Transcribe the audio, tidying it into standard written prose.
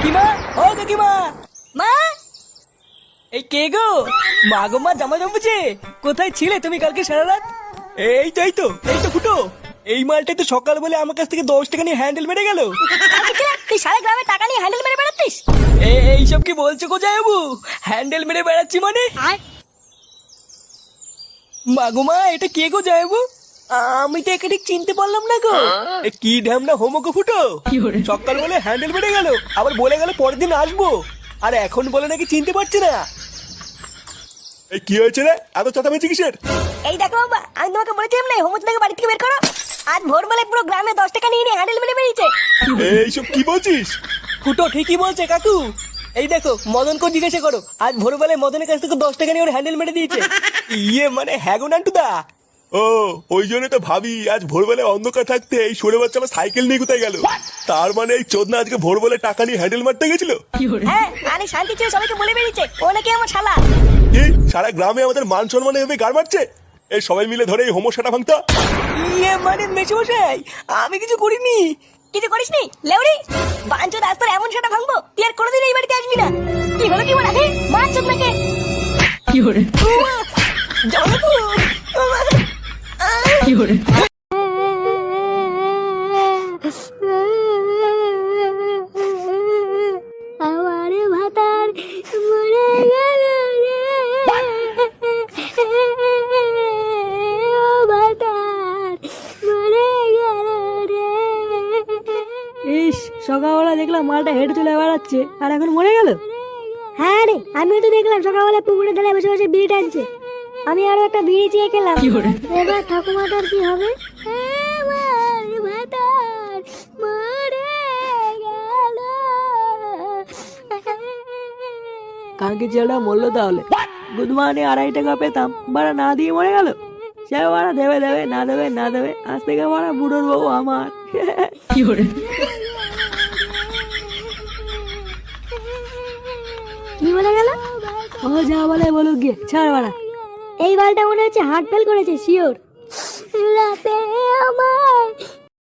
কাকিমা, ও কাকিমা, মা এই কে গো? মা গো মা, জামা জমেছে। কোথায় ছিলে তুমি কালকে সারা রাত? এই তো ফুটো। এই মালটাই তো সকাল বলে আমার কাছ থেকে 10 টাকা নিয়ে হ্যান্ডেল মেরে গেল। তুই সারা গ্রামে টাকা নিয়ে হ্যান্ডেল মেরে বেড়াচ্ছিস? এইসব কি বলছো গো জামাইবাবু? হ্যান্ডেল মেরে বেড়াচ্ছি মানে? মা গো মা, এটা কে গো জামাইবাবু? আমি তো একে ঠিক চিনতে পারলাম না গো। কি ঢ্যামনা হোমো গো ফুটো। সকাল বলে হ্যান্ডেল মেরে গেল, আবার বলে গেল পরের দিন আসবো, আর এখন বলে নাকি চিনতে পারছে না। এই কি হয়েছে রে, এত চেঁচামেচি কিসের? এই দেখো বাবা, আমি তোমাকে বলেছিলাম না হোমচুদাকে বাড়ি থেকে বের করো। আজ ভোরবেলায় পুরো গ্রামে 10 টাকা নিয়ে হ্যান্ডেল মেরে বেরিয়েছে। এইসব কি বলছিস? ফুটো ঠিকই বলছে কাকু। এই দেখো, মদনকে জিজ্ঞাসা করো, আজ ভোরবেলায় মদনের কাছ থেকে 10 টাকা নিয়ে ওর হ্যান্ডেল মেরে দিয়েছে। ইয়ে মানে হ্যাঁ গো নান্টুদা। ও, ওই জন্য তো ভাবি আজ ভোরবেলায় অন্ধকার থাকতে এই সরে বাচ্চা আমার সাইকেল নিয়ে কোথায় গেল। তার মানে এই চোদনা আজকে ভোরবেলায় টাকা নিয়ে হ্যান্ডেল মারতে গেছিল। হ্যাঁ, আরে শান্তি ছিল, সবাইকে বলে বেরিয়েছে ও নাকি আমার শালা। কি সারা গ্রামে আমাদের মান সম্মানে এভাবে গাড় মারছে? এই সবাই মিলে ধরে এই হোমোসাটা ভাঙতা। ইয়ে মানে মেশমশাই, আমি কিছু করিনি। কিছু করিসনি লেউড়ি? বাঞ্চো রাস্তার এমন সেটা ভাঙবো তুই আর কোনোদিন এই বাড়িতে আসবি না। কি হলো কি বলা, মার চোদ নাকি? জামাইবাবু, আমার ভাতার মরে গেল রে, ও ভাতার মরে গেল রে। ইস, সকালবেলা দেখলাম মালটা হেঁটে চলে বেড়াচ্ছে আর এখন মরে গেল। হ্যাঁ রে, আমিও তো দেখলাম সকালবেলা পুকুরে ধারে বসে বসে বিড়ি টানছে। আমি আরো একটা বিড়ি চেয়ে খেলাম। এবার ঠাকুমাটার কি হবে? আমার ভাতার মরে গেল। কালকে ছেলেটা মরলো তাহলে। বুধবারে 2.5 টাকা পেতাম, বাড়া না দিয়ে মরে গেল। সে বাড়া দেবে দেবে না দেবে না দেবে, আজ থেকে বাড়া বুড়োর বউ আমার। কি বলে গেল? ও যা বলে বলুক গিয়ে, ছাড় বাড়া। এই বালটা মনে হচ্ছে হার্ট ফেল করেছে শিওর। রাতে আমার